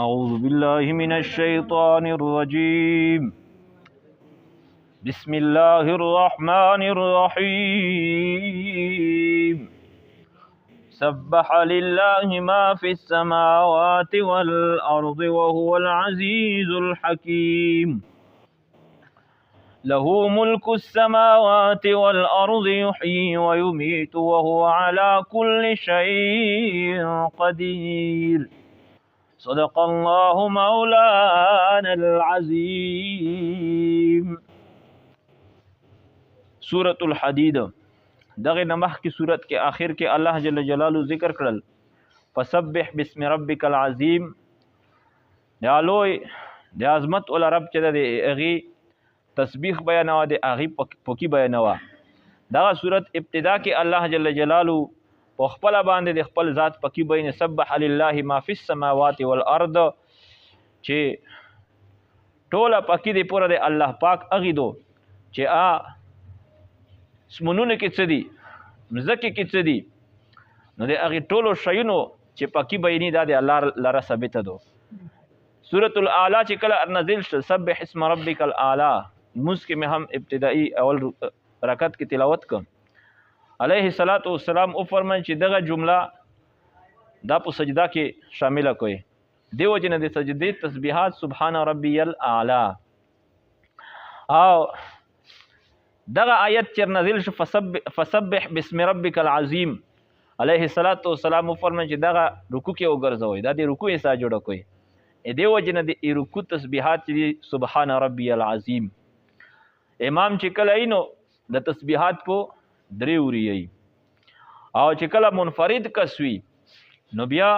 أعوذ بالله من الشيطان الرجيم بسم الله الرحمن الرحيم سبح لله ما في السماوات والأرض وهو العزيز الحكيم له ملك السماوات والأرض يحيي ويميت وهو على كل شيء قدير صدق الله مولانا العظیم. سورة الحدید دغه نمخ کی صورت کے آخر کے اللہ جل جلالہ ذکر کرل فسبح بسم ربک العظیم، دالوی د عظمت ول رب چې د اغي تسبیح بیانوا د اغي پوکی بیانوا. دغه صورت ابتدا کې الله جل جلالہ په خپل باندې د خپل ذات پکی بین سبح لله ما فی السماوات والارض چې ټوله پکی دی پوره د الله پاک اغي دو چې اسمنونه کې څه دي مزکه کې څه دي نو د اغي ټولو شیونو چې پکی بینی دا د الله لره ثابت دو. سورۃ الاعلى چې کله نازل شو سبح اسم ربک الاعلى موږ کې هم ابتدائی اول رکعت کې تلاوت کوم. علیہ الصلوۃ والسلام او فرمایي چې دغه جمله دا په سجده کې شامل کوي. دیو جن د سجدې تسبیحات سبحان ربی الاعلى. او دغه آیت چې نازل شو فسبح بسم ربک العظیم، علیہ الصلوۃ والسلام او فرمایي چې دغه رکوع کې وګرځوي، دا د رکوع حصہ جوړ کوي. دیو جن د رکوع تسبیحات چې سبحان ربی العظیم. امام چې کله اینو د تسبیحات په درې وری ای او چې کله منفرد کس وي نو بیا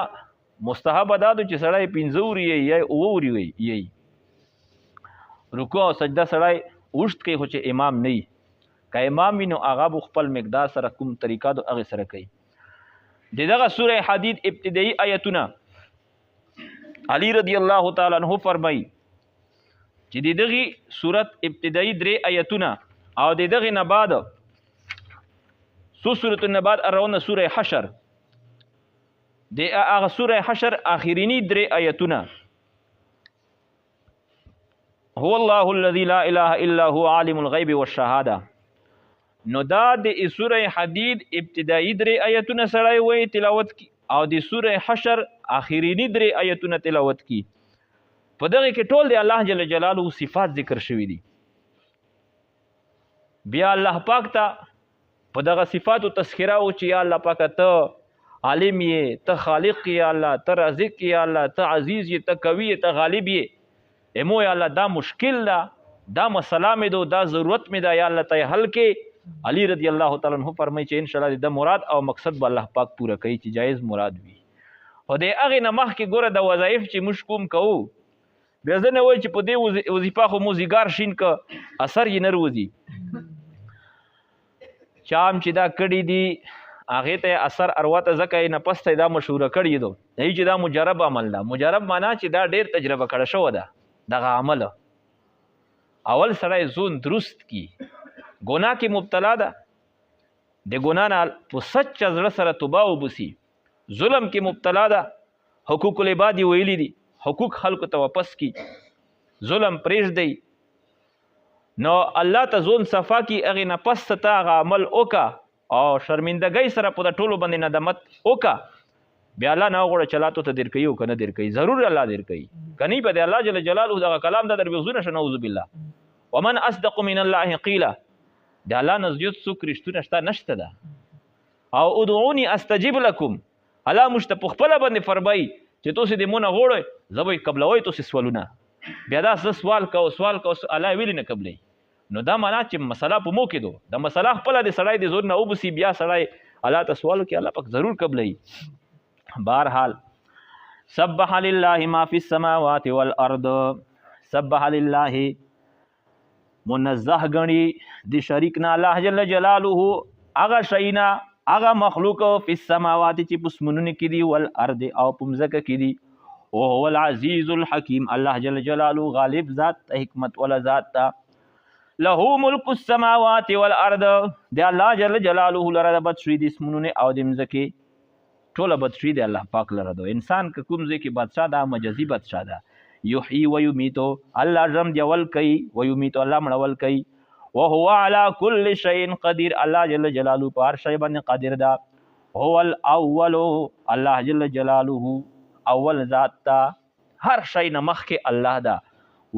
مستحب دادو چې سړی 15 وری ای یا 9 وری ای. رکوع او سجده سړی اوشت کوي خو چې امام نه وي، که امام وي نو هغه خپل مقدار سره کوم طریقه دو هغه سره کوي. دغه سوره حدید ابتدایي آیتونه علی رضی الله تعالی عنہ فرمایي چې دغه سورت ابتدایي 3 آیتونه او دغه نه بعد سورة النبات اراونه سوره حشر د هغه سوره حشر اخرینی 3 آیتونه هو الله الذي لا اله الا هو عالم الغیب والشهاده. نو دا د سوره حدید ابتدایي 3 آیتونه سره وی تلاوت کی او د سوره حشر اخرینی 3 آیتونه تلاوت کی. په دغه کې ټول د الله جل جلاله صفات ذکر شوی دي. بیا الله پاک ته په دغه صفاتو تذکره او چې یا الله پاک ته عالم یې، ته خالق یې، الله ته رازق یې، الله ته عزیز یې، ته قوي یې، ته غالب یې. امو یا الله دا مشکل ده، دا مسله مې دو، دا ضرورت مې ده، یا الله ته حل کې. علی رضی الله تعالی عنہ فرمایي چې ان شاء الله د مراد او مقصد به الله پاک پوره کوي چې جایز مراد وي. خو د هغه نه مخکې ګوره د وظایف چې موږ کوم کوو بیا زه نه وایي چې په دې وظیفه خو موزیګار شین که اثر یې نه روځي. چام چې دا کړي دي هغې ته اثر ارواته ځکه یې نفس ته دا مشهوره کړي دو چې دا مجرب عمل ده. مجرب معنا چې دا ډېر تجربه کړه شوه ده دغه عمل. اول سړی ځون درست کی ګناه کې مبتلا ده، د ګناه نه په سچه زړه سره توبه وباسي. ظلم کې مبتلا ده، حقوق العباد یې ویلي دي، حقوق خلکو ته واپس کی، ظلم پرېږدئ. نو الله ته ځون صفا کی هغې نه پس ته هغه عمل وکړه او شرمندګۍ سره په د ټولو باندې ندامت وکړه. بیا الله نه وغواړه چې الله ته دیر کوي او که نه دیر کوي، ضرور الله دیر کوي. که نه به د الله جل جلاله دغه کلام ته در بغضونه شه نعوذ بالله. ومن اصدق من الله قیله، د الله نه زیات څوک رښتونه شته نشته ده. او ادعوني استجب لکم، الله موږ ته په خپله باندې فرمایي چې تاسې د مونه غواړئ زه به یې قبلوئ تاسې سوالونه. بیا دا زه سوال کو الله ویلې نه قبلوي. نو دا معنا چې مسله په مو کې دو د مسله خپله د سړی د زور نه وبسي بیا سړی الله ته سوال وکړي الله پاک ضرور قبلوي. بهرحال سبح لله ما فی السماوات والارض، سبح لله منزه غني د شریک نه الله جل جلاله هغه شینا هغه مخلوق فی السماوات چې پسمنونه کې دي والارض او پمزکه کې دي. او هو العزیز الحکیم، الله جل جلاله غالب ذات حکمت ولا ذات تا. له ملک السماوات والارض، د الله جل جلاله لره د بد شوي د اسمنونه او د مزکه. ټوله بدشوي دی الله پاک لره دو. انسان که کوم ځای کې بادشاه دا مجازي بادشاه ده. یحیی و یمیتو الله ژم دیول کوي، و یمیتو الله مړول کوي، وهو على كل شيء قدیر الله جل جلاله په هر شی باندې قادر ده. هو الاول الله جل جلاله اول ذات ده، هر شی نه مخکې الله ده.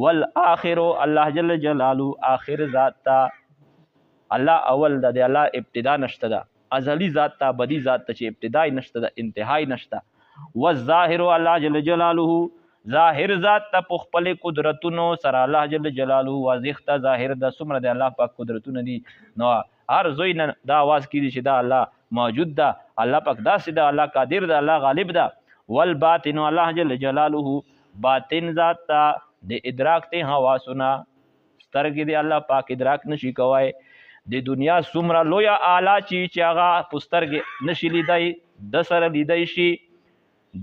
والآخر الله جل جلاله آخر ذات ده. الله اول ده دی، الله ابتدا نشته ده، ازلی ذات ته بدی ذات ته چې ابتدای نشته ده انتهای نشته. والظاهر الله جل جلاله ظاهر ذات ته په خپل قدرتونو سره الله جل جلاله واضح ته ظاهر ده. څومره د الله پاک قدرتونه دي نو هر زوی نه دا आवाज کیږي چې دا الله موجود ده، الله پاک داسې ده، الله قادر ده، الله غالب ده. والباطن الله جل جلاله باطن ذات ته د ادراک ته حواسونه سترګې دی الله پاک ادراک نشي کوای. د دنیا څومره لویه اعلی چې هغه په سترګې نشي لیدای د سره لیدای شي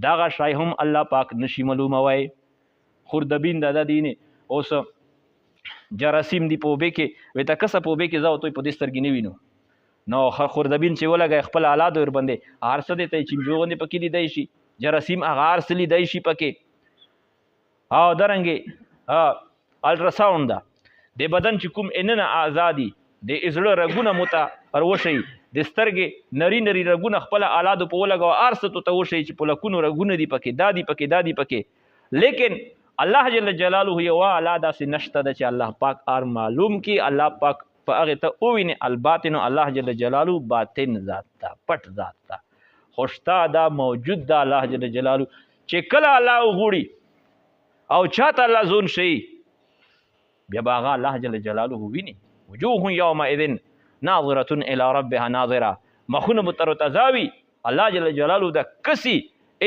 دغه شی هم الله پاک نشي معلوموي. خوردبین د دینه اوس جراثیم دی په به کې وې تا کسه په به کې ځاو ته په دې سترګې نه وینو نو خوردبین چې ولګي خپل اولاد ور باندې هرڅه دې ته چې جوړونه پکې لیدای شي جراثیم هغه هرڅه لیدای شي پکې. او درنګي الټراساوند ده د بدن چې کوم اننه ازادي د ازړه رګونه متا پروشي د سترګې نری نری رګونه خپل اولاد په ولګو ارسته ته وشي چې په لکونو رګونه دی پکې دادی پکې. لیکن الله جل جلاله یو اعلی داسې نشته ده چې الله پاک ار معلوم کی. الله پاک په هغه ته اووینه الباطن الله جل جلاله باطن ذات ته پټ ذات ته خوشتا دا موجود ده الله جل جلاله چې کله الله وغوړي او چاته الله زون شي بیا باغ الله جل جلاله ویني. وجوه یومئذ ناظره الى ربها ناظره مخونه مترتزاوي الله جل جلاله دا کسي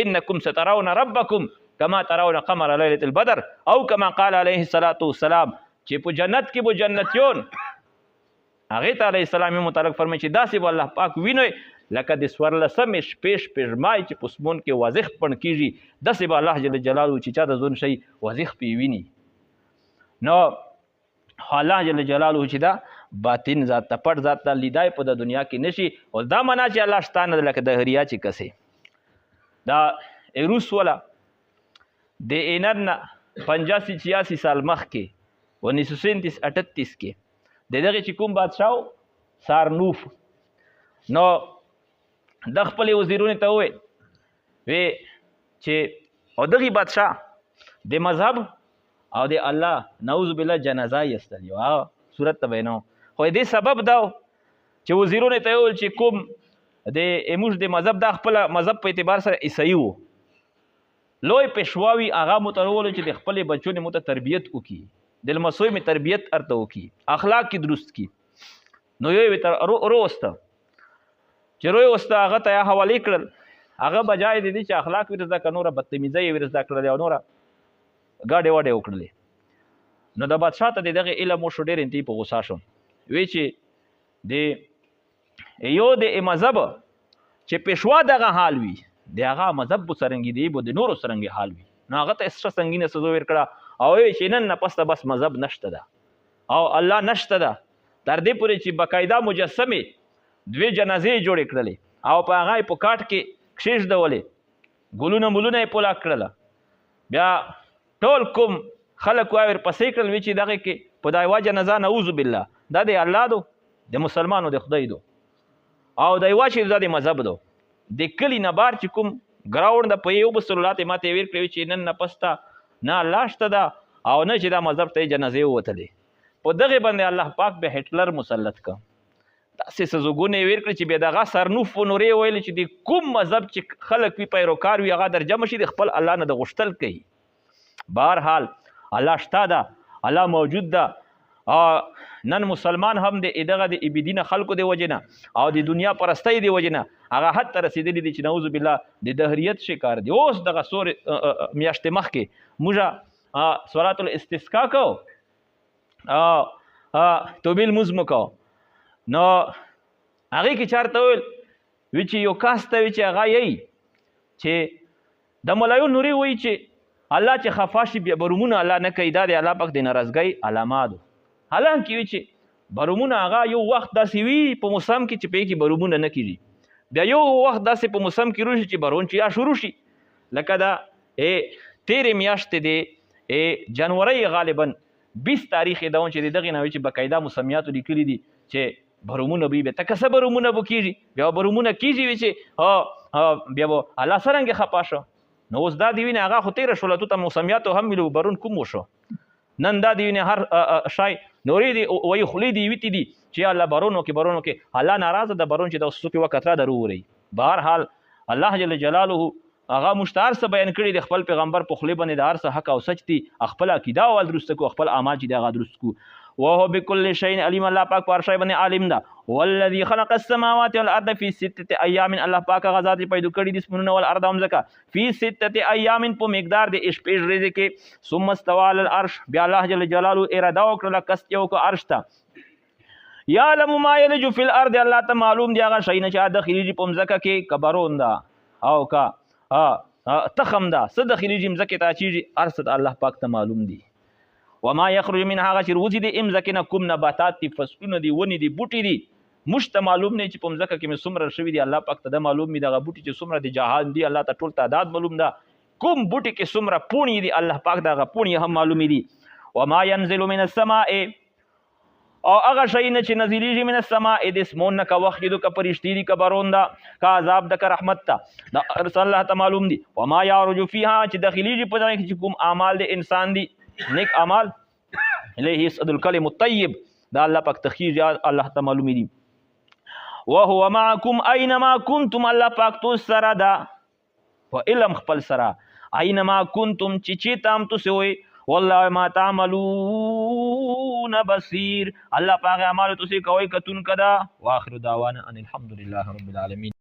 انکم سترون ربکم کما ترون قمر ليله البدر او کما قال عليه الصلاه والسلام چې په جنت کې به جنتیون هغه ته علیه السلام متعلق فرمایي چې داسې به الله پاک ویني لکه د سورلسمې شپې شپږمای چې په سمون کې واضح پړ کیږي داسې به الله جل جلاله چې چا د ځون شي واضح پې ویني. نو الله جل جلاله چې دا باطن ذات ته پټ ذات ته لیدای په د دنیا کې نشي. او دا معنا چې الله شتانه لکه د هریا چې کسي دا ایروس ولا د اینن 85-86 سال مخکې 1937-38 کې د دغه چې کوم بادشاہ سارنوف نو د خپل وزیرونو ته وې چې او دغه بادشاہ د مذهب او د الله نعوذ بالله جنازه یستل یو صورت ته وینو خو دې سبب دا چې وزیرونو ته ویل چې کوم د اموش د مذهب د خپل مذهب په اعتبار سره عیسائی وو لوی پښواوی هغه مترول چې د خپل بچو مت تربیت وکي د لمسوي می تربیت ارته وکي اخلاق کی درست کی. نو یو تر روسته چې روي وسته هغه ته حواله کړل هغه بجای دي چې اخلاق ورزده کنوره بدتمیزي ورزده کړل او نوره گاډه وډه وکړلې. نو د بادشاہ ته دغه علم مو شو ډېر انتي په غوسه شو وی چې د یو د مذهب چې پښوا دغه حال وي دغه مذهب سرنګي دی بو د نورو سرنګي حال وي نو هغه ته اسره سنگینه سزا ورکړه او چې نن نه پسته بس مذهب نشته ده او الله نشته ده تر دې پورې چې باقاعده مجسمه دوی جنازې جوړې کړلې او په هغه په کاټ کې کښېږدولې ګلونه ملونه یې پولا کړل. بیا ټول کوم خلک واور پسې کړل وی چې دغه کې په دا یوه جنازه نعوذ بالله دا د الله دو د مسلمانو د خدای دو او دا یوه چې دا د مذهب دو د کلي نه بار چې کوم ګراوند د په یو بسلات ماته ویر کړی چې نن نه پسته نه الله شته ده او نه چې دا مذهب ته جنازې ووتلې په دغه باندې الله پاک به هټلر مسلط کړ داسې سزوګونه ویر کړی چې بیا دغه سرنوف و نورې ویل چې د کوم مذهب چې خلک وي پیروکار وي هغه درجمه شي د خپل الله نه د غوښتل کوي. بهرحال الله شته ده الله موجود ده نن مسلمان هم د دغه د ابدینه خلکو د وجنه او د دنیا پرستۍ د وجنه هغه حد ته رسیدلی دي چې نعوذ بالله د دهریت شکار دي. اوس دغه سور میاشتې مخکې موږ صلات الاستسقا کو توبیل مزم کو نو هغه کې چارته ویل چې یو کاسته وی چې هغه یی چې د ملایو نوري وی چې الله چې خفاشي بیا برومونه الله نه کوي دا د الله پاک د ناراضګۍ علامات حالانکه وی چې برومونه هغه یو وخت داسې وي په موسم کې چې په کې برومونه نه کیږي بیا یو وخت داسې په موسم کې روشي چې بارون چې یا شروع شي لکه دا تیرې میاشتې دی جنوري غالبا 20 تاریخ یې دون چې دغې نه چې باقاعده موسمیاتو لیکلي دي چې برومونه به وي تکه څه برومونه به کېږي بیا برومونه کېږي وي چې بیا به الله څرنګه خفا شو نو اوس دا دی وینې هغه خو تېره شوله تو ته موسمیاتو هم ملو برون کوم وشو نن دا دی وینې هر شای نورې دی وایي خولې دی ویتې دي چې الله بارون وکړي الله ناراضه د بارون چې د څوکې وخت را درو وري بهرحال الله جل جلاله هغه مشتار څه بیان کړي د خپل پیغمبر په خولې باندې د هر څه حق او سچ دي خپل عقیده او درست کو خپل اعمال چې دغه درست کو وهو بكل شيء عليم الله پاک پر شی باندې عالم ده والذي خلق السماوات والارض في 6 ايام الله پاک غزا دي پیدا کړي د اسمنونه والارض هم زکه في 6 ايام په مقدار د شپږ ورځې کې ثم استوى على العرش بیا الله جل جلاله اراده وکړه کس یو کو عرش ته يعلم ما يلج في الارض الله ته معلوم دی هغه شی نه چې داخلي په مزکه کې کبرون دا او کا تخم دا څه داخلي مزکه ته چې ارصد الله پاک ته معلوم دی وما يخرج من هغه چې روزي د امزکه نه کوم نباتات دي فصلونه دي ونی دي بوټي دي مشت معلوم نه چې په مزکه کې څومره شوی دي الله پاک ته د معلوم دی دغه بوټي چې څومره دي جهان دي الله ته ټول تعداد معلوم ده کوم بوټي کې څومره پونی دي الله پاک دغه پونی هم معلوم دي وما ينزل من السماء او هغه شی نه چې نزلیږي من السماء د اسمون نه کا وخت دو کا پرشتي دي کا بارون دا کا عذاب د کا رحمت ته د ارسل الله ته معلوم دي وما يعرج فيها چې داخليږي په دغه کې کوم اعمال د انسان دي نیک اعمال الیه یصعد الکلم الطیب دا الله پاک تخیج الله ته معلوم دي وهو معكم اينما كنتم الله پاک تو سره دا په علم خپل سره اينما كنتم چې تام تو سوی والله ما تعملون بصير الله پاک اعمال تو کوي کتون کدا واخر دعوانا ان الحمد لله رب العالمين